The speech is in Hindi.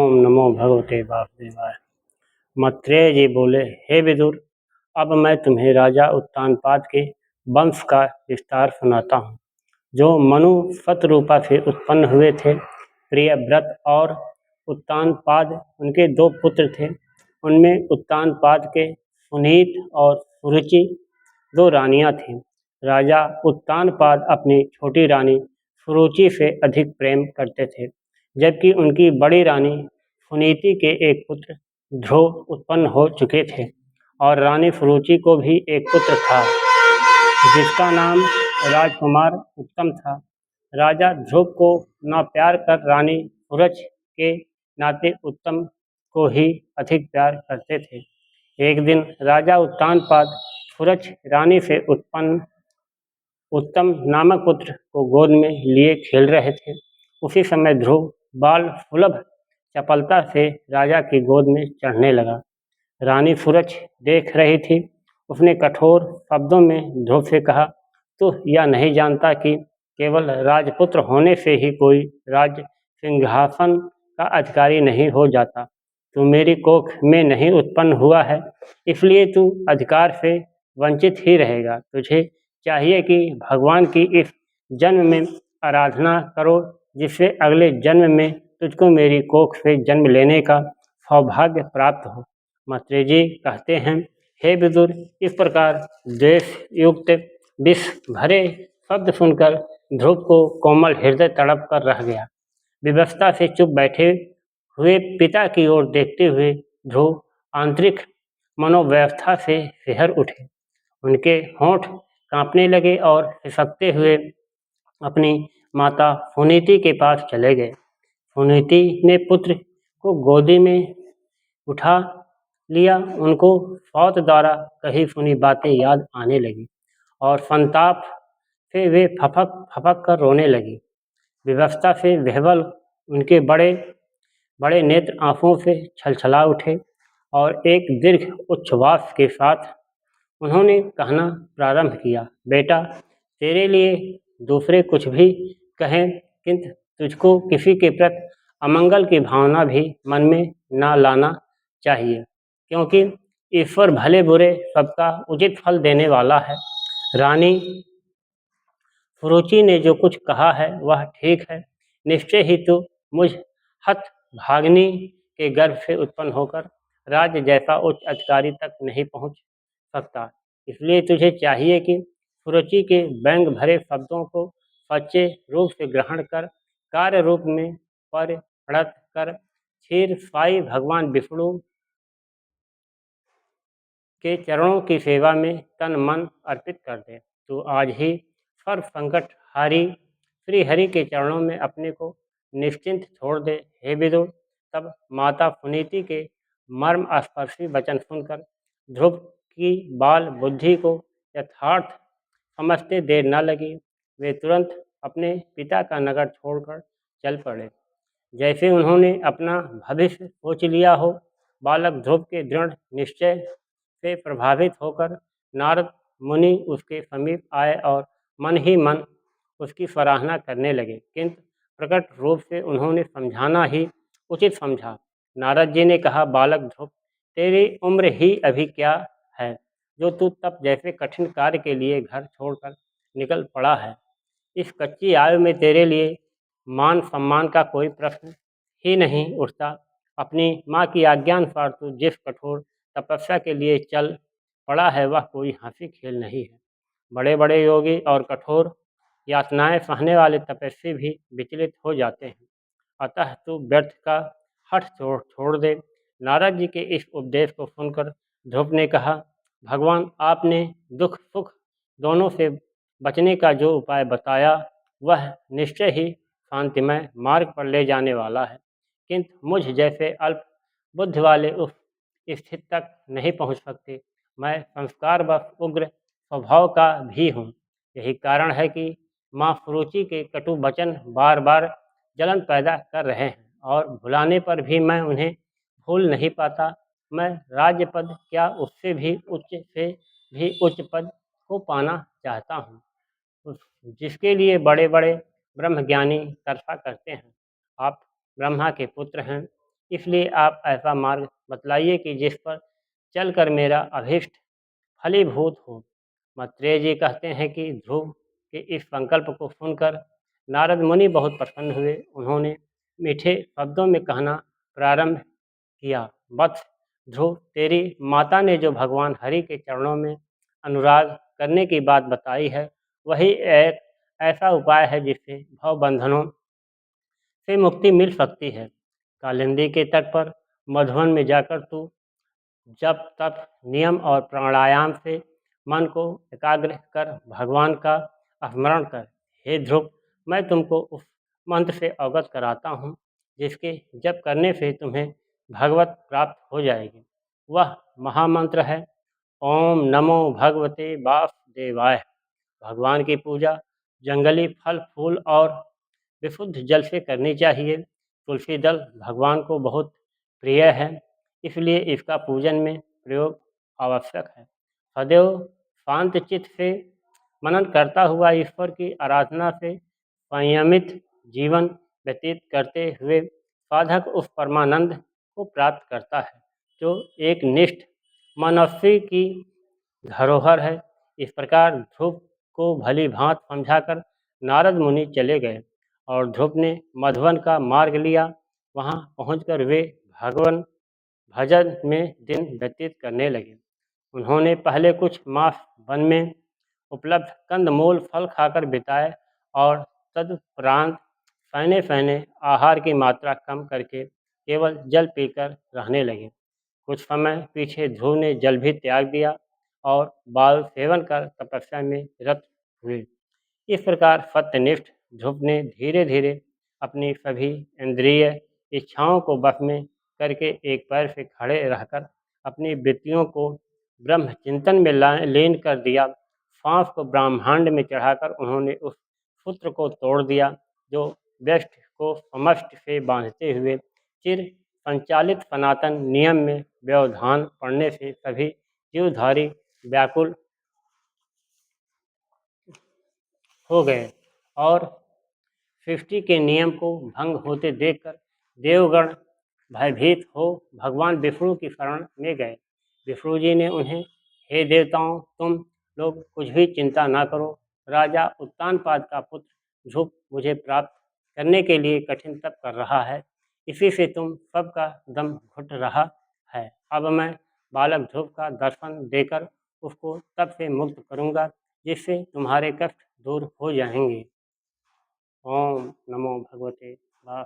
ओम नमो भगवते वासुदेवाय। मैत्रेय जी बोले, हे विदुर, अब मैं तुम्हें राजा उत्तानपाद के वंश का विस्तार सुनाता हूँ, जो मनु शतरूपा से उत्पन्न हुए थे। प्रियव्रत और उत्तानपाद उनके दो पुत्र थे। उनमें उत्तानपाद के सुनीत और सुरुचि दो रानियां थीं। राजा उत्तानपाद अपनी छोटी रानी सुरुचि से अधिक प्रेम करते थे, जबकि उनकी बड़ी रानी सुनीति के एक पुत्र ध्रुव उत्पन्न हो चुके थे और रानी सुरुचि को भी एक पुत्र था, जिसका नाम राजकुमार उत्तम था। राजा ध्रुव को न प्यार कर रानी सूरज के नाते उत्तम को ही अधिक प्यार करते थे। एक दिन राजा उत्तानपाद सूरज रानी से उत्पन्न उत्तम नामक पुत्र को गोद में लिए खेल रहे थे। उसी समय ध्रुव बाल सुलभ चपलता से राजा की गोद में चढ़ने लगा। रानी सूरज देख रही थी। उसने कठोर शब्दों में ध्रुव से कहा, तू यह नहीं जानता कि केवल राजपुत्र होने से ही कोई राज सिंहासन का अधिकारी नहीं हो जाता। तू मेरी कोख में नहीं उत्पन्न हुआ है, इसलिए तू अधिकार से वंचित ही रहेगा। तुझे चाहिए कि भगवान की इस जन्म में आराधना करो, जिससे अगले जन्म में तुझको मेरी कोख से जन्म लेने का सौभाग्य प्राप्त हो। मैत्रेय जी कहते हैं, हे विदुर, इस प्रकार द्वेष युक्त विष भरे शब्द सुनकर ध्रुव को कोमल हृदय तड़प कर रह गया। विवशता से चुप बैठे हुए पिता की ओर देखते हुए ध्रुव आंतरिक मनोव्यवस्था से सिहर उठे। उनके होंठ कांपने लगे और सिसकते हुए अपनी माता सुनीति के पास चले गए। सुनीति ने पुत्र को गोदी में उठा लिया। उनको सौत द्वारा कही सुनी बातें याद आने लगी और संताप से वे फपक फपक कर रोने लगी। विवशता से विह्वल उनके बड़े बड़े नेत्र आंसुओं से छलछला उठे और एक दीर्घ उच्छ्वास के साथ उन्होंने कहना प्रारंभ किया, बेटा, तेरे लिए दूसरे कुछ भी कहें, किंतु तुझको किसी के प्रति अमंगल की भावना भी मन में ना लाना चाहिए, क्योंकि ईश्वर भले बुरे सबका उचित फल देने वाला है। रानी सुरुचि ने जो कुछ कहा है वह ठीक है। निश्चय ही तू मुझ हत भाग्नि के गर्भ से उत्पन्न होकर राज्य जैसा उच्च अधिकारी तक नहीं पहुंच सकता। इसलिए तुझे चाहिए कि सुरुचि के व्यंग भरे शब्दों को सच्चे रूप से ग्रहण कर कार्य रूप में परिणत कर क्षीर साई भगवान विष्णु के चरणों की सेवा में तन मन अर्पित कर दे। तो आज ही सर्व संकट हारी श्री हरि के चरणों में अपने को निश्चिंत छोड़ दे। हे विदुर, तब माता सुनीति के मर्म स्पर्शी वचन सुनकर ध्रुव की बाल बुद्धि को यथार्थ समझते देर न लगी। वे तुरंत अपने पिता का नगर छोड़कर चल पड़े। जैसे उन्होंने अपना भविष्य सोच लिया हो, बालक ध्रुव के दृढ़ निश्चय से प्रभावित होकर नारद मुनि उसके समीप आए और मन ही मन उसकी सराहना करने लगे, किंतु प्रकट रूप से उन्होंने समझाना ही उचित समझा। नारद जी ने कहा, बालक ध्रुव, तेरी उम्र ही अभी क्या है जो तू तप जैसे कठिन कार्य के लिए घर छोड़कर निकल पड़ा है। इस कच्ची आयु में तेरे लिए मान सम्मान का कोई प्रश्न ही नहीं उठता। अपनी माँ की आज्ञानुसार तू जिस कठोर तपस्या के लिए चल पड़ा है वह कोई हंसी खेल नहीं है। बड़े बड़े योगी और कठोर यातनाएं सहने वाले तपस्वी भी विचलित हो जाते हैं। अतः तू व्यर्थ का हठ छोड़ दे। नारद जी के इस उपदेश को सुनकर ध्रुव ने कहा, भगवान, आपने दुख सुख दोनों से बचने का जो उपाय बताया वह निश्चय ही शांतिमय मार्ग पर ले जाने वाला है, किंतु मुझ जैसे अल्प बुद्धि वाले उस स्थिति तक नहीं पहुंच सकते। मैं संस्कारवश उग्र स्वभाव का भी हूँ। यही कारण है कि माँ सुरुचि के कटु वचन बार बार जलन पैदा कर रहे हैं और भुलाने पर भी मैं उन्हें भूल नहीं पाता। मैं राज्य पद क्या, उससे भी उच्च से भी उच्च पद को पाना चाहता हूँ, जिसके लिए बड़े बड़े ब्रह्मज्ञानी तरसा करते हैं। आप ब्रह्मा के पुत्र हैं, इसलिए आप ऐसा मार्ग बतलाइए कि जिस पर चलकर मेरा अभीष्ट फलीभूत हो। मैत्रेय जी कहते हैं कि ध्रुव के इस संकल्प को सुनकर नारद मुनि बहुत प्रसन्न हुए। उन्होंने मीठे शब्दों में कहना प्रारंभ किया, वत्स ध्रुव, तेरी माता ने जो भगवान हरि के चरणों में अनुराग करने की बात बताई है, वही एक ऐसा उपाय है जिससे भव बंधनों से मुक्ति मिल सकती है। कालिंदी के तट पर मधुवन में जाकर तू जप तप नियम और प्राणायाम से मन को एकाग्र कर भगवान का स्मरण कर। हे ध्रुव, मैं तुमको उस मंत्र से अवगत कराता हूँ जिसके जप करने से तुम्हें भगवत प्राप्त हो जाएगी। वह महामंत्र है ओम नमो भगवते वासुदेवाय। भगवान की पूजा जंगली फल फूल और विशुद्ध जल से करनी चाहिए। तुलसी दल भगवान को बहुत प्रिय है, इसलिए इसका पूजन में प्रयोग आवश्यक है। सदैव शांत चित्त से मनन करता हुआ ईश्वर की आराधना से संयमित जीवन व्यतीत करते हुए साधक उस परमानंद को प्राप्त करता है जो एक निष्ठ मनस्वी की धरोहर है। इस प्रकार ध्रुव को भली भांत समझाकर नारद मुनि चले गए और ध्रुव ने मधुवन का मार्ग लिया। वहां पहुंचकर वे भगवान भजन में दिन व्यतीत करने लगे। उन्होंने पहले कुछ मास वन में उपलब्ध कंदमूल फल खाकर बिताए और तदुपरांत फैने फैने आहार की मात्रा कम करके केवल जल पीकर रहने लगे। कुछ समय पीछे ध्रुव ने जल भी त्याग दिया और बाल सेवन कर तपस्या में रत हुए। इस प्रकार सत्यनिष्ठ ध्रुव ने धीरे धीरे अपनी सभी इंद्रिय इच्छाओं को बस में करके एक पैर से खड़े रहकर अपनी वृत्तियों को ब्रह्म चिंतन में लीन कर दिया। सांस को ब्रह्मांड में चढ़ाकर उन्होंने उस सूत्र को तोड़ दिया जो व्यष्ट को समष्ट से बांधते हुए चिर संचालित सनातन नियम में व्यवधान पड़ने से सभी जीवधारी व्याकुल हो गए और सृष्टि के नियम को भंग होते देखकर देवगण भयभीत हो भगवान विष्णु की शरण में गए। विष्णु जी ने उन्हें, हे देवताओं, तुम लोग कुछ भी चिंता न करो। राजा उत्तानपाद का पुत्र ध्रुव मुझे प्राप्त करने के लिए कठिन तप कर रहा है, इसी से तुम सबका दम घुट रहा है। अब मैं बालक ध्रुव का दर्शन देकर उसको तप से मुक्त करूंगा, जिससे तुम्हारे कष्ट दूर हो जाएंगे। ओम नमो भगवते वासुदेवाय।